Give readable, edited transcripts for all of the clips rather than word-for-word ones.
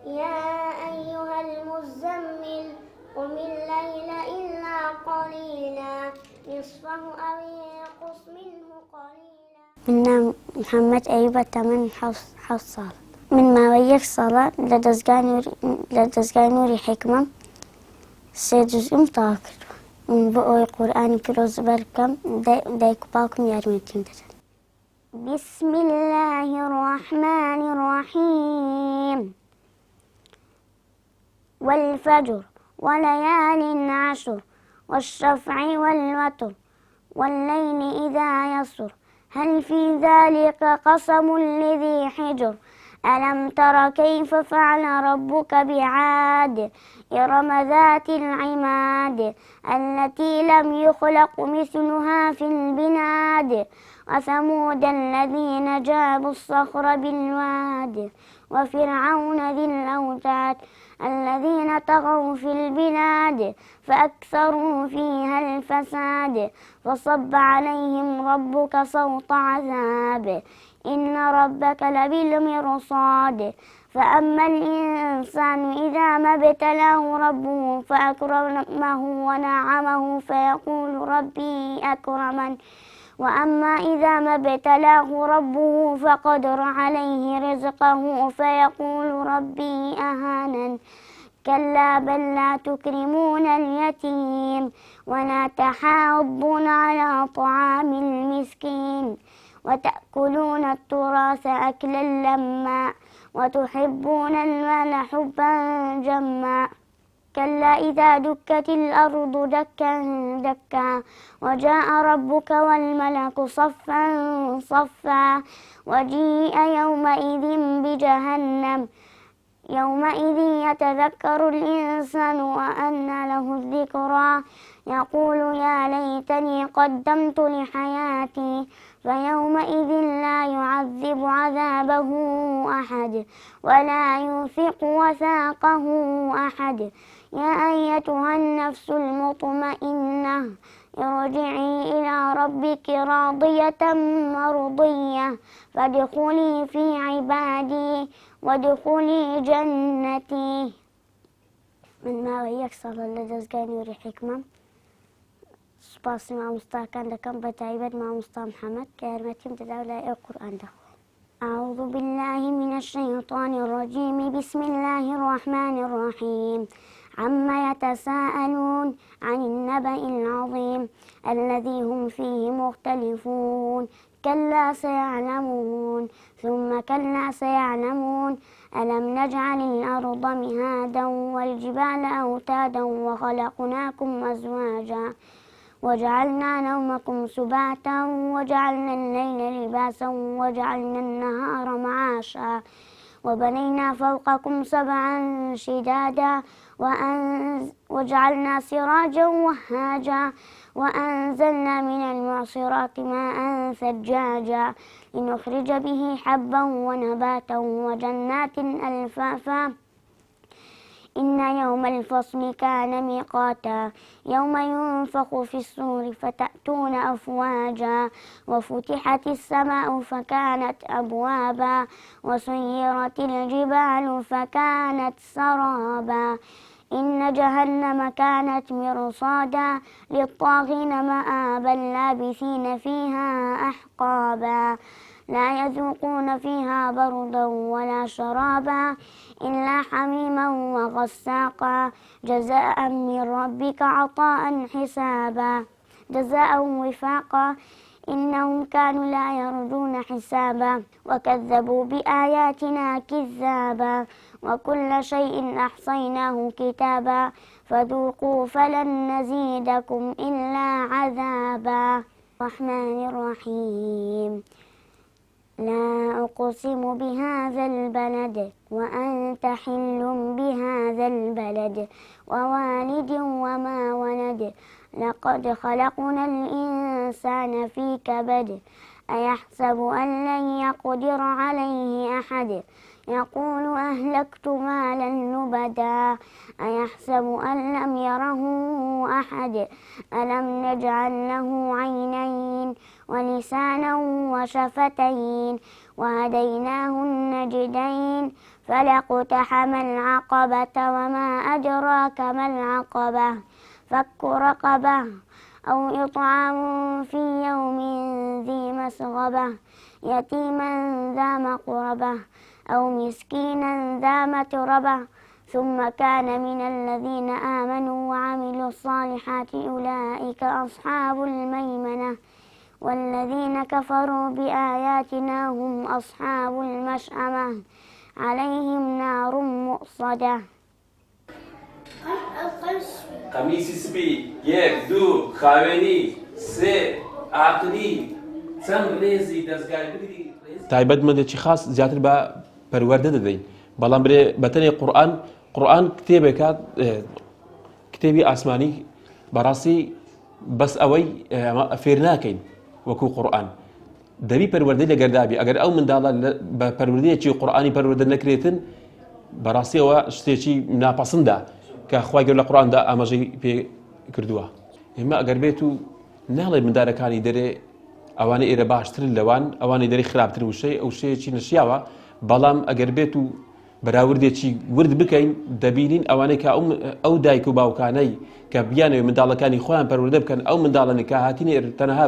يا أيها المزمل قم الليل إلا قليلا نصفه أو انقص منه قليلا. من محمد أيوب teman Hafsal. Min maviyek sala ladazganuri hikmam sedüzüm takır. Bu oy Kur'an-ı Kerim berkam de kupakum yarmetindir. Bismillahirrahmanirrahim. والفجر وليال عشر والشفع والوتر والليل إذا يسر هل في ذلك قسم لذي حجر ألم تر كيف فعل ربك بعاد إرم ذات العماد التي لم يخلق مثلها في البلاد وثمود الذين جابوا الصخر بالواد وفرعون ذي الأوتاد الذين طغوا في البلاد فأكثروا فيها الفساد فصب عليهم ربك صوت عذاب إن ربك لبالمرصاد فأما الإنسان إذا ما ابتلاه ربه فأكرمه ونعمه فيقول ربي أكرمن وأما إذا ما ابتلاه ربه فقدر عليه رزقه فيقول ربي أهانن كلا بل لا تكرمون اليتيم ولا تحاضون على طعام المسكين وتأكلون التراث أكلا لما وتحبون المال حبا جما كلا إذا دكت الأرض دكا دكا وجاء ربك والملك صفا صفا وجيء يومئذ بجهنم يومئذ يتذكر الإنسان وأنى له الذكرى يقول يا ليتني قدمت لحياتي فيومئذ لا يعذب عذابه أحد ولا يوثق وثاقه أحد يا أيتها النفس المطمئنة ارجعي إلى ربك راضية مرضية فادخلي في عبادي وادخلي جنتي. من maviyek sala ladazganuri hikmam Spasi ma mustakan dakam bataibat ma musta Muhammad كهرمتهم تداولة القرآن ده. أعوذ بالله من الشيطان الرجيم بسم الله الرحمن الرحيم عما يتساءلون عن النبأ العظيم الذي هم فيه مختلفون كلا سيعلمون ثم كلا سيعلمون ألم نجعل الأرض مهادا والجبال أوتادا وخلقناكم أزواجا وجعلنا نومكم سباتا وجعلنا الليل لباسا وجعلنا النهار معاشا وبنينا فوقكم سبعا شدادا وجعلنا سراجا وهاجا وأنزلنا من المعصرات ماء ثجاجا لنخرج به حبا ونباتا وجنات ألفافا إن يوم الفصل كان ميقاتا يوم ينفخ في الصور فتأتون أفواجا وفتحت السماء فكانت أبوابا وسيرت الجبال فكانت سرابا إن جهنم كانت مرصادا للطاغين مآبا لابثين فيها أحقابا لا يذوقون فيها بردا ولا شرابا إلا حميما وغساقا جزاء من ربك عطاء حسابا جزاء وفاقا إنهم كانوا لا يرجون حسابا وكذبوا بآياتنا كذابا وكل شيء أحصيناه كتابا فذوقوا فلن نزيدكم إلا عذابا. الرحمن الرحيم لا أقسم بهذا البلد وأنت حل بهذا البلد ووالد وما ولد لقد خلقنا الإنسان في كبد أيحسب أن لن يقدر عليه أحد يقول أهلكت مالا لبدا أيحسب أن لم يره أحد ألم نجعل له عينين ولسانا وشفتين وهديناه النجدين فلاقتحم العقبة وما أدراك ما العقبة فك رقبة أو إطعام في يوم ذي مسغبة يتيما ذا مقربة أو مسكينا ذا متربة ثم كان من الذين آمنوا وعملوا الصالحات أولئك أصحاب الميمنة والذين كفروا بآياتنا هم أصحاب المشأمة عليهم نار مؤصدة. قميصی سپی 1 2 خاوێنی 3 عاقلی چەند ڕێزی دەستگای بگری تایبەتمەندێکی خاص زیاتر بە پەروەردە دەدەین بەڵام برێ بەتەنێ قورئان کتێبێکە کتێبی ئاسمانی بەڕاستی بەس ئەوەی فێر ناکەین وەکو قورئان دەبی پەروەردەی لەگەردابی ئەگەر ئەو منداڵە بە پەروەردەیەکی قورئانی پەروەردە نەکرێتن بەڕاستی ئەوە شتێکی ناپەسەندە کە خوای گەورە لە قورئاندا ئاماژەی پێ کردووە. ئێمە ئەگەر بێت و ناڵێ مندارەکانی دەرێ ئەوانەی ئێرە باشترن لەوان ئەوانەی دەری خراپتر وشەی ئەو شتێکی نەشیاوە بەڵام ئەگەر بێت و بەراوردێکی ورد بکەین دەبینین ئەوانەی کە ئەو دایک و باوکانەی کە بیانەوێ منداڵەکانی خۆیان پەروەردە بکەن ئەو منداڵانە کە هاتینە تەنەها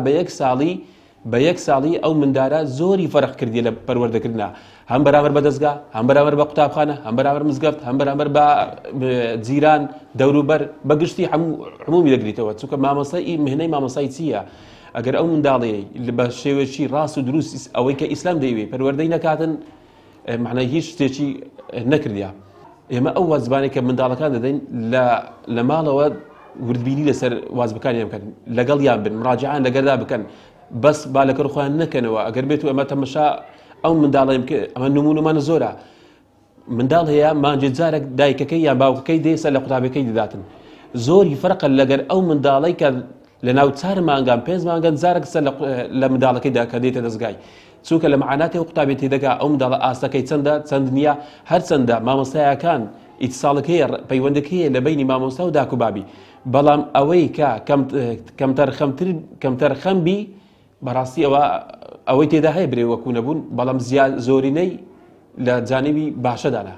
بە یەک ساڵی ئەو مندارە زۆری فەرق کردی لە پەروەردەکردنا هەم بەرامبەر بە دەستگا هەم بەرامبەر بە قوتابخانە هەم بەرامبەر مزگەفت هەم بەرامبەر بە جیران دەوروبەر بەگشتی هەمومی دەگریتەوە چونکە مامۆستای مهنەی مامۆستای چییە ئەگەر ئەو منداڵەیە بە شێوەیەکی ڕاست و دروست ئەوەی کە ئیسلام دەیوێ پەروەردەی نەکاتن معنای هیچ شتێکی نەکردیا. ئێمە ئەو وازبانێک کە منداڵەکان دەدەین لە ماڵەوە وردبینی لەسەر وازبەکانیان بکەن لەگەڵیان بن مراجعان لەگەڵدا بکەن بەس بالەکە خۆیان نەکەنەوە ئەگەر بێت و ئەمە تەمەشا ئەو منداڵێم کە ئەمە نمونەمانە زۆرە منداڵ هەیە مانجێ جارێک دایکەکەی یان باوکەکەی دێسە لە قوتابەکەی دەداتن زۆری فەرقە لەگەر ئەو منداڵەی کە لە ناو 4 مانگان 5 مانگان جارێک سەر لە منداڵەکەیدا کە دێتە دەستگای چونکە لە معاناتی ئەو قوتابێت تێدەگا ئەو منداڵە ئاستەکەی چەند نییە هەر چەندە مامۆستایەکان ئیتساڵەکەیە پەیوەندەکەیە لە بینی مامۆستا و داکوبابی بەڵام ئەوەی کە کەمتەرخەمبی بەڕاستی ئەوەی تێدا هەیە برێ وەکو نەبوون بەڵام زۆرینەی لە جانیبی باشەدانا.